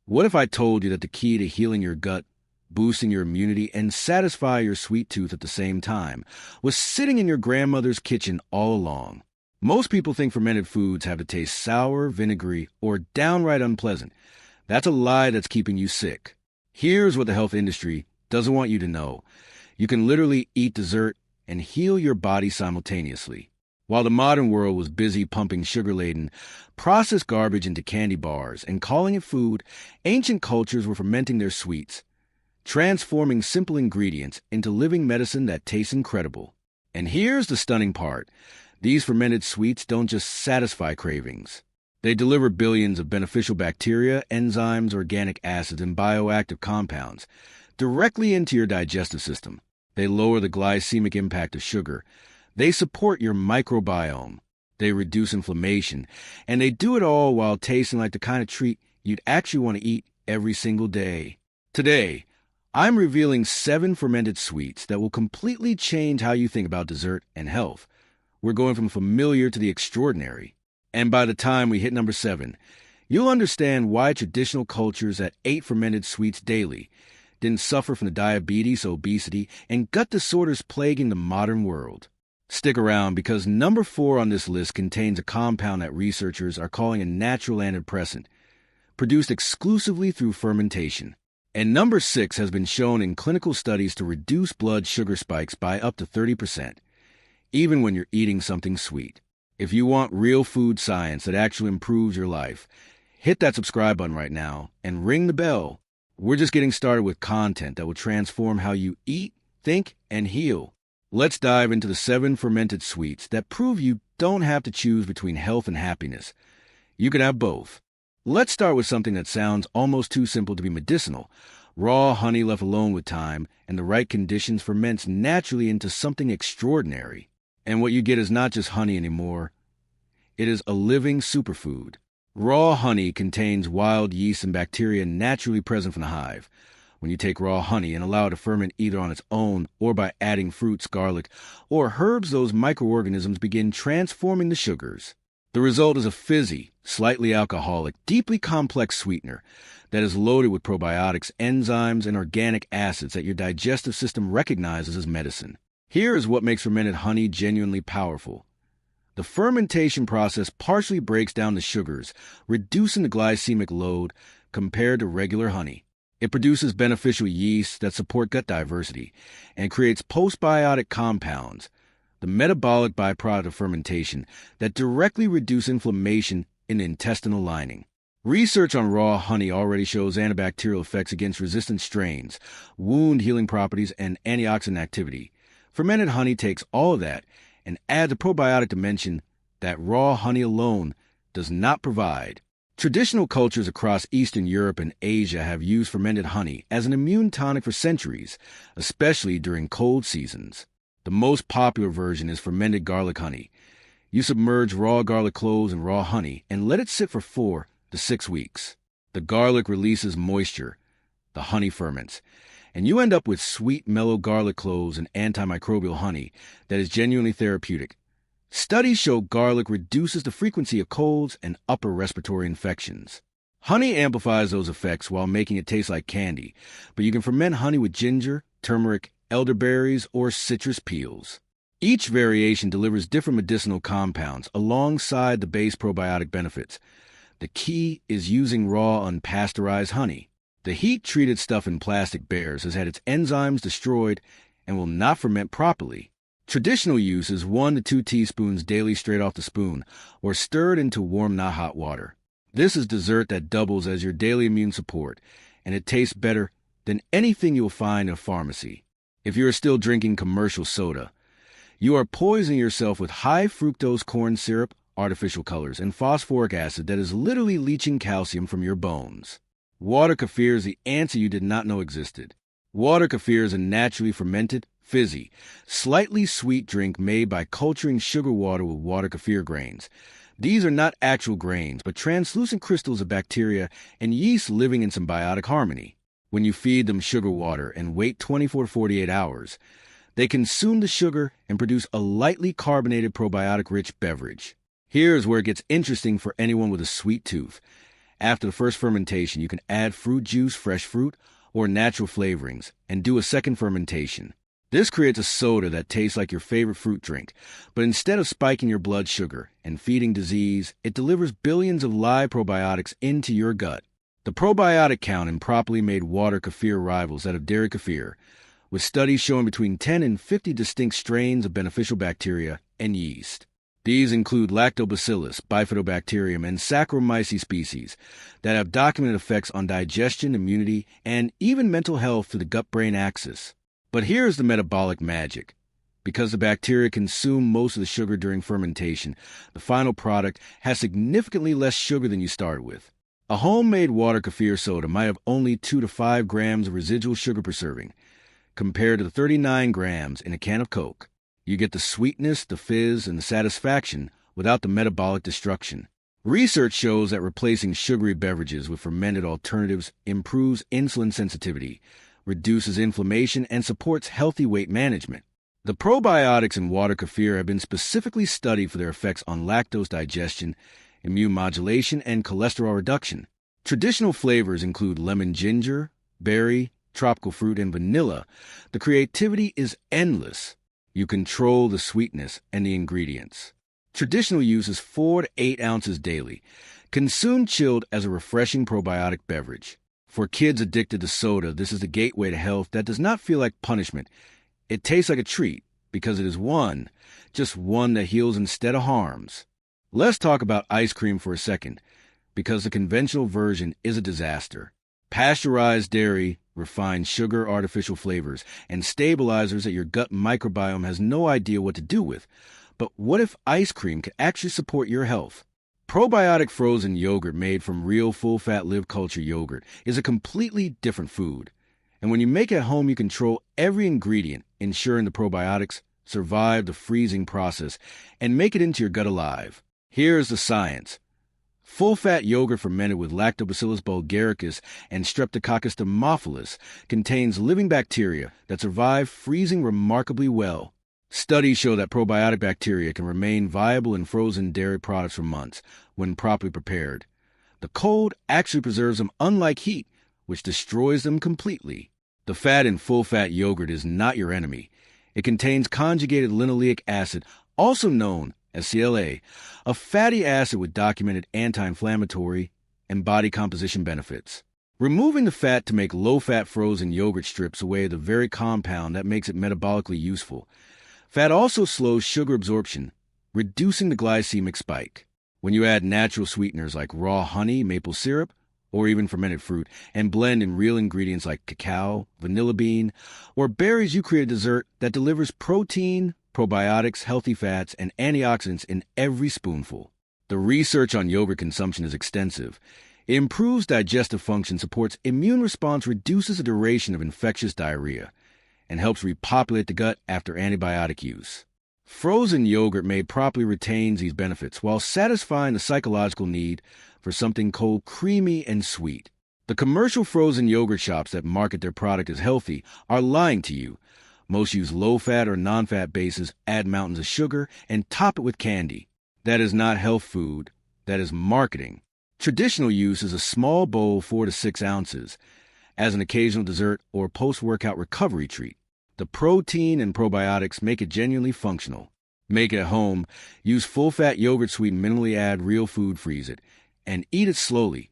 What if I told you that the key to healing your gut, boosting your immunity, and satisfy your sweet tooth at the same time was sitting in your grandmother's kitchen all along? Most people think fermented foods have to taste sour, vinegary, or downright unpleasant. That's a lie that's keeping you sick. Here's what the health industry doesn't want you to know. You can literally eat dessert and heal your body simultaneously. While the modern world was busy pumping sugar-laden, processed garbage into candy bars and calling it food, ancient cultures were fermenting their sweets, transforming simple ingredients into living medicine that tastes incredible. And here's the stunning part. These fermented sweets don't just satisfy cravings. They deliver billions of beneficial bacteria, enzymes, organic acids, and bioactive compounds directly into your digestive system. They lower the glycemic impact of sugar. They support your microbiome. They reduce inflammation. And they do it all while tasting like the kind of treat you'd actually want to eat every single day. Today, I'm revealing 7 fermented sweets that will completely change how you think about dessert and health. We're going from familiar to the extraordinary. And by the time we hit number 7, you'll understand why traditional cultures that ate fermented sweets daily didn't suffer from the diabetes, obesity, and gut disorders plaguing the modern world. Stick around because number 4 on this list contains a compound that researchers are calling a natural antidepressant, produced exclusively through fermentation. And number 6 has been shown in clinical studies to reduce blood sugar spikes by up to 30%, even when you're eating something sweet. If you want real food science that actually improves your life, hit that subscribe button right now and ring the bell. We're just getting started with content that will transform how you eat, think, and heal. Let's dive into the 7 fermented sweets that prove you don't have to choose between health and happiness. You can have both. Let's start with something that sounds almost too simple to be medicinal. Raw honey left alone with time and the right conditions ferments naturally into something extraordinary. And what you get is not just honey anymore. It is a living superfood. Raw honey contains wild yeast and bacteria naturally present from the hive. When you take raw honey and allow it to ferment either on its own or by adding fruits, garlic, or herbs, those microorganisms begin transforming the sugars. The result is a fizzy, slightly alcoholic, deeply complex sweetener that is loaded with probiotics, enzymes, and organic acids that your digestive system recognizes as medicine. Here is what makes fermented honey genuinely powerful. The fermentation process partially breaks down the sugars, reducing the glycemic load compared to regular honey. It produces beneficial yeasts that support gut diversity and creates postbiotic compounds, the metabolic byproduct of fermentation, that directly reduce inflammation in the intestinal lining. Research on raw honey already shows antibacterial effects against resistant strains, wound healing properties, and antioxidant activity. Fermented honey takes all of that and adds a probiotic dimension that raw honey alone does not provide. Traditional cultures across Eastern Europe and Asia have used fermented honey as an immune tonic for centuries, especially during cold seasons. The most popular version is fermented garlic honey. You submerge raw garlic cloves in raw honey and let it sit for 4 to 6 weeks. The garlic releases moisture, the honey ferments, and you end up with sweet, mellow garlic cloves and antimicrobial honey that is genuinely therapeutic. Studies show garlic reduces the frequency of colds and upper respiratory infections. Honey amplifies those effects while making it taste like candy, but you can ferment honey with ginger, turmeric, elderberries, or citrus peels. Each variation delivers different medicinal compounds alongside the base probiotic benefits. The key is using raw, unpasteurized honey. The heat-treated stuff in plastic bears has had its enzymes destroyed and will not ferment properly. Traditional use is 1 to 2 teaspoons daily straight off the spoon, or stirred into warm, not hot water. This is dessert that doubles as your daily immune support, and it tastes better than anything you'll find in a pharmacy. If you are still drinking commercial soda, you are poisoning yourself with high fructose corn syrup, artificial colors, and phosphoric acid that is literally leaching calcium from your bones. Water kefir is the answer you did not know existed. Water kefir is a naturally fermented, fizzy, slightly sweet drink made by culturing sugar water with water kefir grains. These are not actual grains, but translucent crystals of bacteria and yeast living in symbiotic harmony. When you feed them sugar water and wait 24 to 48 hours, they consume the sugar and produce a lightly carbonated probiotic-rich beverage. Here's where it gets interesting for anyone with a sweet tooth. After the first fermentation, you can add fruit juice, fresh fruit, or natural flavorings, and do a second fermentation. This creates a soda that tastes like your favorite fruit drink, but instead of spiking your blood sugar and feeding disease, it delivers billions of live probiotics into your gut. The probiotic count in properly made water kefir rivals that of dairy kefir, with studies showing between 10 and 50 distinct strains of beneficial bacteria and yeast. These include lactobacillus, bifidobacterium, and Saccharomyces species that have documented effects on digestion, immunity, and even mental health through the gut-brain axis. But here's the metabolic magic. Because the bacteria consume most of the sugar during fermentation, the final product has significantly less sugar than you started with. A homemade water kefir soda might have only 2 to 5 grams of residual sugar per serving, compared to the 39 grams in a can of Coke. You get the sweetness, the fizz, and the satisfaction without the metabolic destruction. Research shows that replacing sugary beverages with fermented alternatives improves insulin sensitivity, reduces inflammation, and supports healthy weight management. The probiotics in water kefir have been specifically studied for their effects on lactose digestion, immune modulation, and cholesterol reduction. Traditional flavors include lemon ginger, berry, tropical fruit, and vanilla. The creativity is endless. You control the sweetness and the ingredients. Traditional use is 4 to 8 ounces daily, consumed chilled as a refreshing probiotic beverage. For kids addicted to soda, this is the gateway to health that does not feel like punishment. It tastes like a treat because it is just one that heals instead of harms. Let's talk about ice cream for a second, because the conventional version is a disaster. Pasteurized dairy, refined sugar, artificial flavors, and stabilizers that your gut microbiome has no idea what to do with. But what if ice cream could actually support your health? Probiotic frozen yogurt made from real full-fat live culture yogurt is a completely different food. And when you make it at home, you control every ingredient, ensuring the probiotics survive the freezing process and make it into your gut alive. Here's the science. Full-fat yogurt fermented with Lactobacillus bulgaricus and Streptococcus thermophilus contains living bacteria that survive freezing remarkably well. Studies show that probiotic bacteria can remain viable in frozen dairy products for months when properly prepared. The cold actually preserves them, unlike heat, which destroys them completely. The fat in full-fat yogurt is not your enemy. It contains conjugated linoleic acid, also known as CLA, a fatty acid with documented anti-inflammatory and body composition benefits. Removing the fat to make low-fat frozen yogurt strips away the very compound that makes it metabolically useful. Fat also slows sugar absorption, reducing the glycemic spike. When you add natural sweeteners like raw honey, maple syrup, or even fermented fruit, and blend in real ingredients like cacao, vanilla bean, or berries, you create a dessert that delivers protein, probiotics, healthy fats, and antioxidants in every spoonful. The research on yogurt consumption is extensive. It improves digestive function, supports immune response, reduces the duration of infectious diarrhea, and helps repopulate the gut after antibiotic use. Frozen yogurt made properly retains these benefits while satisfying the psychological need for something cold, creamy, and sweet. The commercial frozen yogurt shops that market their product as healthy are lying to you. Most use low-fat or non-fat bases, add mountains of sugar, and top it with candy. That is not health food. That is marketing. Traditional use is a small bowl, 4 to 6 ounces, as an occasional dessert or post-workout recovery treat. The protein and probiotics make it genuinely functional. Make it at home. Use full-fat yogurt sweetened, minimally add real food, freeze it, and eat it slowly.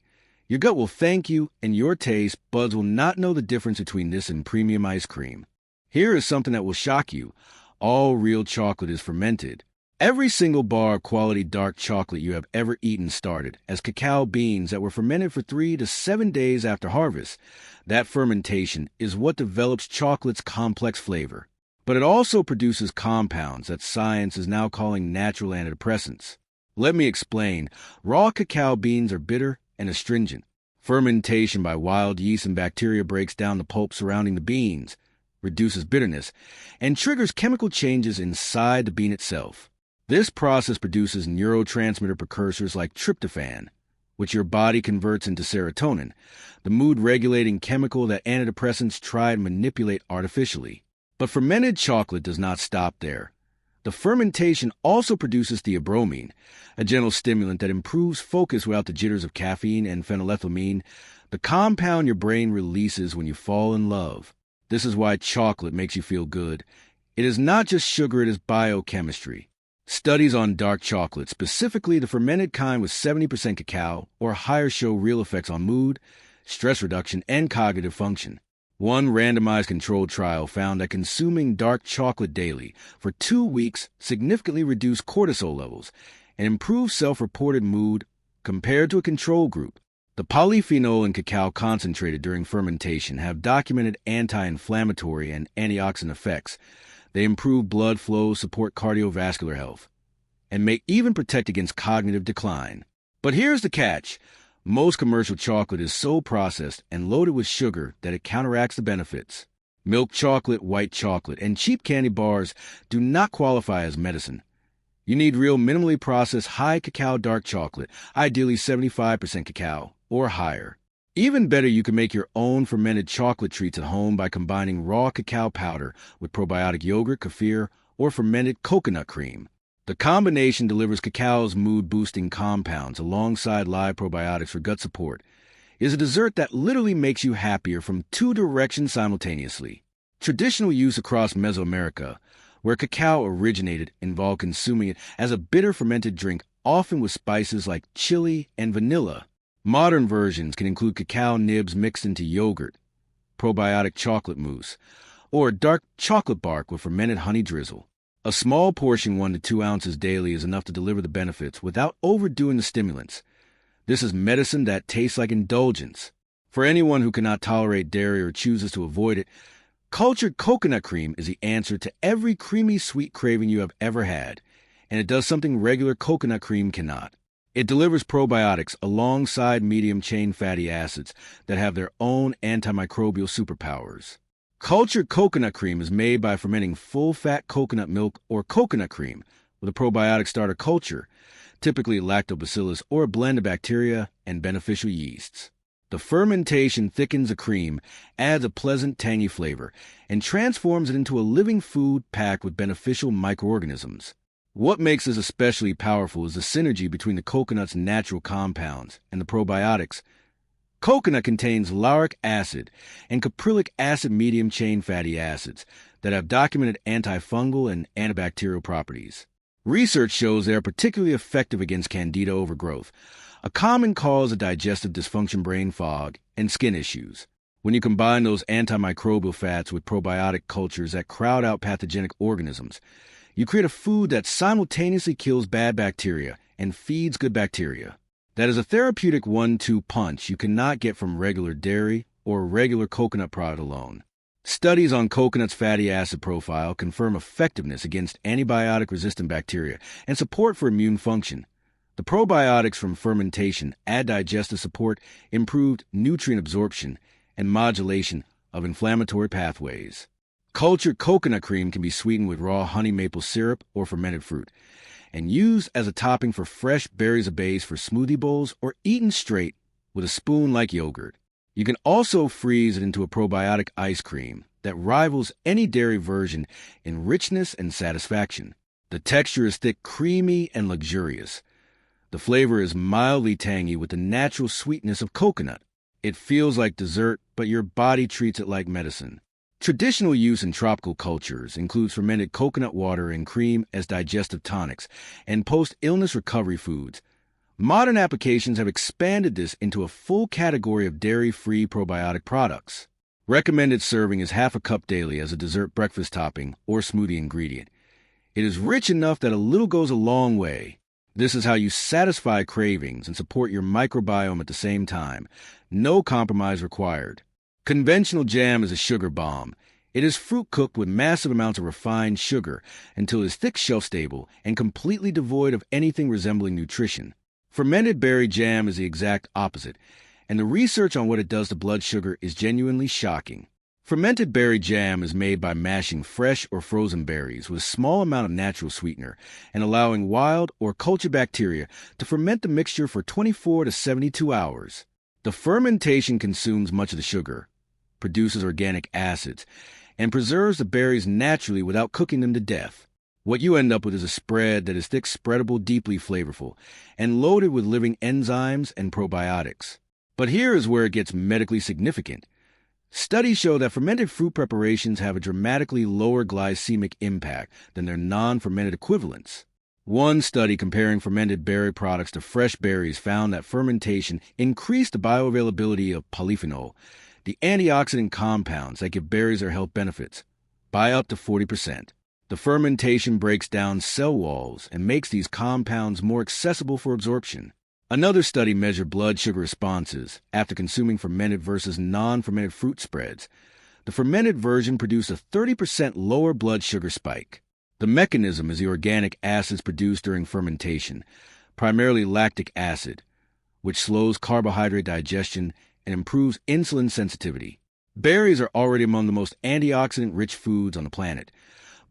Your gut will thank you, and your taste buds will not know the difference between this and premium ice cream. Here is something that will shock you. All real chocolate is fermented. Every single bar of quality dark chocolate you have ever eaten started as cacao beans that were fermented for 3 to 7 days after harvest. That fermentation is what develops chocolate's complex flavor. But it also produces compounds that science is now calling natural antidepressants. Let me explain. Raw cacao beans are bitter and astringent. Fermentation by wild yeast and bacteria breaks down the pulp surrounding the beans, reduces bitterness, and triggers chemical changes inside the bean itself. This process produces neurotransmitter precursors like tryptophan, which your body converts into serotonin, the mood-regulating chemical that antidepressants try to manipulate artificially. But fermented chocolate does not stop there. The fermentation also produces theobromine, a gentle stimulant that improves focus without the jitters of caffeine and phenylethylamine, the compound your brain releases when you fall in love. This is why chocolate makes you feel good. It is not just sugar, it is biochemistry. Studies on dark chocolate, specifically the fermented kind with 70% cacao or higher, show real effects on mood, stress reduction, and cognitive function. One randomized controlled trial found that consuming dark chocolate daily for 2 weeks significantly reduced cortisol levels and improved self-reported mood compared to a control group. The polyphenol in cacao concentrated during fermentation have documented anti-inflammatory and antioxidant effects. They improve blood flow, support cardiovascular health, and may even protect against cognitive decline. But here's the catch. Most commercial chocolate is so processed and loaded with sugar that it counteracts the benefits. Milk chocolate, white chocolate, and cheap candy bars do not qualify as medicine. You need real minimally processed high cacao dark chocolate, ideally 75% cacao or higher. Even better, you can make your own fermented chocolate treats at home by combining raw cacao powder with probiotic yogurt, kefir, or fermented coconut cream. The combination delivers cacao's mood-boosting compounds alongside live probiotics for gut support. It is a dessert that literally makes you happier from 2 directions simultaneously. Traditional use across Mesoamerica, where cacao originated, involved consuming it as a bitter fermented drink, often with spices like chili and vanilla. Modern versions can include cacao nibs mixed into yogurt, probiotic chocolate mousse, or dark chocolate bark with fermented honey drizzle. A small portion, 1 to 2 ounces daily, is enough to deliver the benefits without overdoing the stimulants. This is medicine that tastes like indulgence. For anyone who cannot tolerate dairy or chooses to avoid it, cultured coconut cream is the answer to every creamy sweet craving you have ever had, and it does something regular coconut cream cannot. It delivers probiotics alongside medium-chain fatty acids that have their own antimicrobial superpowers. Cultured coconut cream is made by fermenting full-fat coconut milk or coconut cream with a probiotic starter culture, typically lactobacillus or a blend of bacteria and beneficial yeasts. The fermentation thickens the cream, adds a pleasant tangy flavor, and transforms it into a living food packed with beneficial microorganisms. What makes this especially powerful is the synergy between the coconut's natural compounds and the probiotics. Coconut contains lauric acid and caprylic acid medium-chain fatty acids that have documented antifungal and antibacterial properties. Research shows they are particularly effective against candida overgrowth, a common cause of digestive dysfunction, brain fog, and skin issues. When you combine those antimicrobial fats with probiotic cultures that crowd out pathogenic organisms, you create a food that simultaneously kills bad bacteria and feeds good bacteria. That is a therapeutic 1-2 punch you cannot get from regular dairy or regular coconut product alone. Studies on coconut's fatty acid profile confirm effectiveness against antibiotic-resistant bacteria and support for immune function. The probiotics from fermentation add digestive support, improved nutrient absorption, and modulation of inflammatory pathways. Cultured coconut cream can be sweetened with raw honey maple syrup or fermented fruit, and used as a topping for fresh berries of base for smoothie bowls or eaten straight with a spoon like yogurt. You can also freeze it into a probiotic ice cream that rivals any dairy version in richness and satisfaction. The texture is thick, creamy, and luxurious. The flavor is mildly tangy with the natural sweetness of coconut. It feels like dessert, but your body treats it like medicine. Traditional use in tropical cultures includes fermented coconut water and cream as digestive tonics and post-illness recovery foods. Modern applications have expanded this into a full category of dairy-free probiotic products. Recommended serving is half a cup daily as a dessert breakfast topping or smoothie ingredient. It is rich enough that a little goes a long way. This is how you satisfy cravings and support your microbiome at the same time. No compromise required. Conventional jam is a sugar bomb. It is fruit cooked with massive amounts of refined sugar until it is thick, shelf-stable, and completely devoid of anything resembling nutrition. Fermented berry jam is the exact opposite, and the research on what it does to blood sugar is genuinely shocking. Fermented berry jam is made by mashing fresh or frozen berries with a small amount of natural sweetener and allowing wild or cultured bacteria to ferment the mixture for 24 to 72 hours. The fermentation consumes much of the sugar, produces organic acids, and preserves the berries naturally without cooking them to death. What you end up with is a spread that is thick, spreadable, deeply flavorful, and loaded with living enzymes and probiotics. But here is where it gets medically significant. Studies show that fermented fruit preparations have a dramatically lower glycemic impact than their non-fermented equivalents. One study comparing fermented berry products to fresh berries found that fermentation increased the bioavailability of polyphenol, the antioxidant compounds that give berries their health benefits, by up to 40%. The fermentation breaks down cell walls and makes these compounds more accessible for absorption. Another study measured blood sugar responses after consuming fermented versus non-fermented fruit spreads. The fermented version produced a 30% lower blood sugar spike. The mechanism is the organic acids produced during fermentation, primarily lactic acid, which slows carbohydrate digestion and improves insulin sensitivity. Berries are already among the most antioxidant-rich foods on the planet.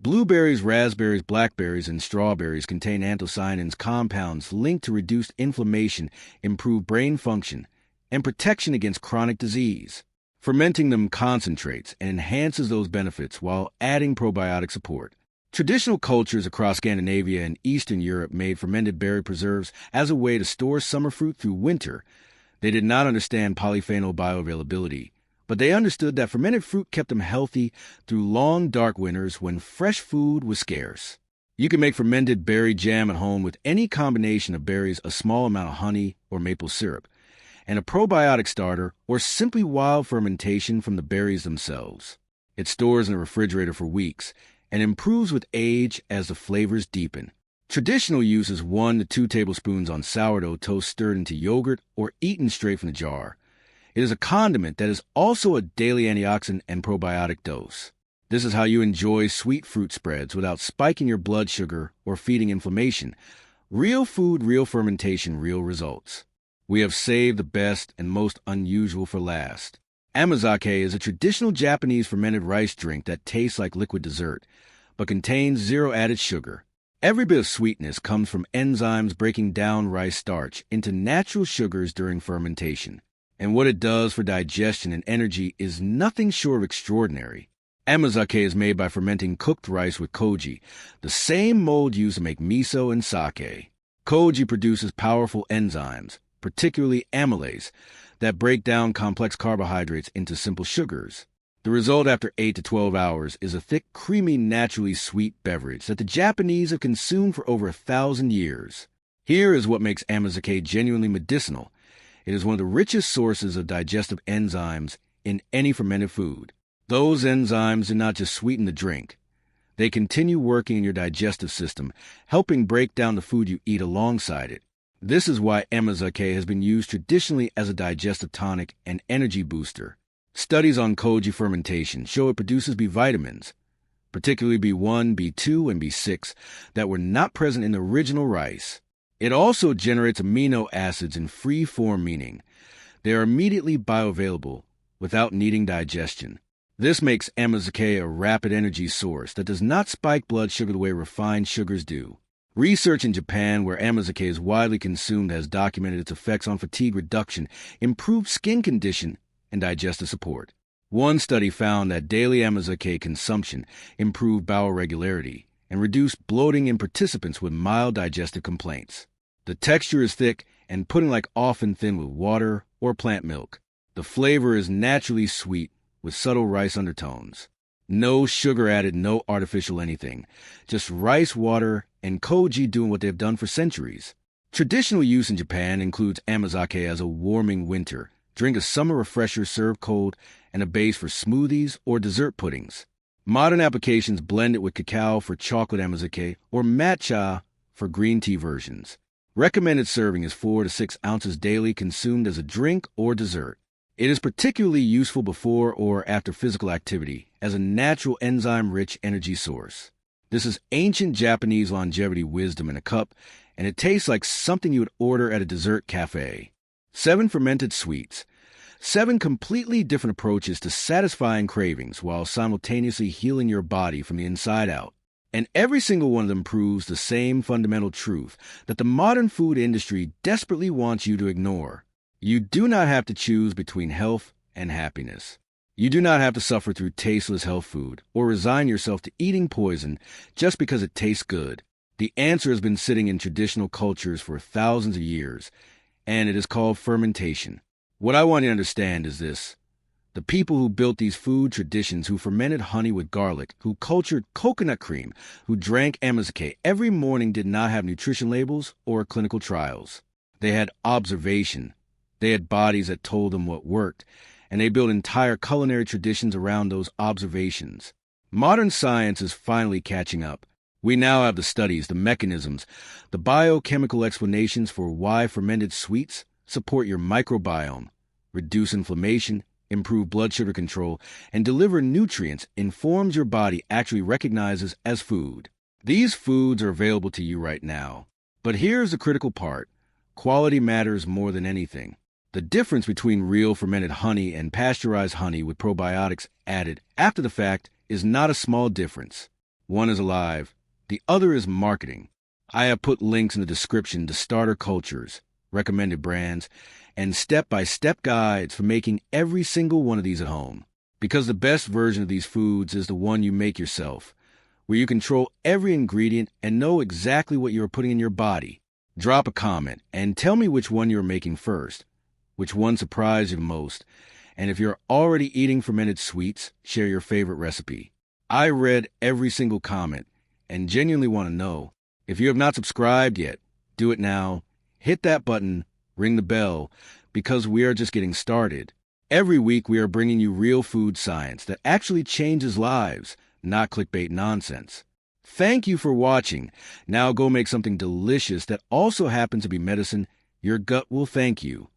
Blueberries, raspberries, blackberries, and strawberries contain anthocyanins, compounds linked to reduced inflammation, improved brain function, and protection against chronic disease. Fermenting them concentrates and enhances those benefits while adding probiotic support. Traditional cultures across Scandinavia and Eastern Europe made fermented berry preserves as a way to store summer fruit through winter. They did not understand polyphenol bioavailability, but they understood that fermented fruit kept them healthy through long, dark winters when fresh food was scarce. You can make fermented berry jam at home with any combination of berries, a small amount of honey or maple syrup, and a probiotic starter, or simply wild fermentation from the berries themselves. It stores in a refrigerator for weeks and improves with age as the flavors deepen. Traditional use is 1 to 2 tablespoons on sourdough toast stirred into yogurt or eaten straight from the jar. It is a condiment that is also a daily antioxidant and probiotic dose. This is how you enjoy sweet fruit spreads without spiking your blood sugar or feeding inflammation. Real food, real fermentation, real results. We have saved the best and most unusual for last. Amazake is a traditional Japanese fermented rice drink that tastes like liquid dessert, but contains zero added sugar. Every bit of sweetness comes from enzymes breaking down rice starch into natural sugars during fermentation. And what it does for digestion and energy is nothing short of extraordinary. Amazake is made by fermenting cooked rice with koji, the same mold used to make miso and sake. Koji produces powerful enzymes, particularly amylase, that break down complex carbohydrates into simple sugars. The result after 8 to 12 hours is a thick, creamy, naturally sweet beverage that the Japanese have consumed for over 1,000 years. Here is what makes Amazake genuinely medicinal. It is one of the richest sources of digestive enzymes in any fermented food. Those enzymes do not just sweeten the drink. They continue working in your digestive system, helping break down the food you eat alongside it. This is why Amazake has been used traditionally as a digestive tonic and energy booster. Studies on koji fermentation show it produces B vitamins, particularly B1, B2, and B6, that were not present in the original rice. It also generates amino acids in free form, meaning they are immediately bioavailable without needing digestion. This makes Amazake a rapid energy source that does not spike blood sugar the way refined sugars do. Research in Japan, where Amazake is widely consumed, has documented its effects on fatigue reduction, improved skin condition, and digestive support. One study found that daily Amazake consumption improved bowel regularity and reduced bloating in participants with mild digestive complaints. The texture is thick and pudding-like, often thin with water or plant milk. The flavor is naturally sweet with subtle rice undertones. No sugar added, no artificial anything. Just rice, water, and koji doing what they've done for centuries. Traditional use in Japan includes Amazake as a warming winter drink, a summer refresher served cold, and a base for smoothies or dessert puddings. Modern applications blend it with cacao for chocolate Amazake or matcha for green tea versions. Recommended serving is 4 to 6 ounces daily, consumed as a drink or dessert. It is particularly useful before or after physical activity as a natural enzyme-rich energy source. This is ancient Japanese longevity wisdom in a cup, and it tastes like something you would order at a dessert cafe. 7 fermented sweets. 7 completely different approaches to satisfying cravings while simultaneously healing your body from the inside out. And every single one of them proves the same fundamental truth that the modern food industry desperately wants you to ignore. You do not have to choose between health and happiness. You do not have to suffer through tasteless health food or resign yourself to eating poison just because it tastes good. The answer has been sitting in traditional cultures for thousands of years, and it is called fermentation. What I want you to understand is this. The people who built these food traditions, who fermented honey with garlic, who cultured coconut cream, who drank Amazake every morning did not have nutrition labels or clinical trials. They had observation. They had bodies that told them what worked, and they built entire culinary traditions around those observations. Modern science is finally catching up. We now have the studies, the mechanisms, the biochemical explanations for why fermented sweets support your microbiome, reduce inflammation, improve blood sugar control, and deliver nutrients in forms your body actually recognizes as food. These foods are available to you right now. But here's the critical part. Quality matters more than anything. The difference between real fermented honey and pasteurized honey with probiotics added after the fact is not a small difference. One is alive. The other is marketing. I have put links in the description to starter cultures, recommended brands, and step-by-step guides for making every single one of these at home. Because the best version of these foods is the one you make yourself, where you control every ingredient and know exactly what you are putting in your body. Drop a comment and tell me which one you're making first, which one surprised you the most, and if you're already eating fermented sweets, share your favorite recipe. I read every single comment and genuinely want to know. If you have not subscribed yet, do it now. Hit that button, ring the bell, because we are just getting started. Every week we are bringing you real food science that actually changes lives, not clickbait nonsense. Thank you for watching. Now go make something delicious that also happens to be medicine. Your gut will thank you.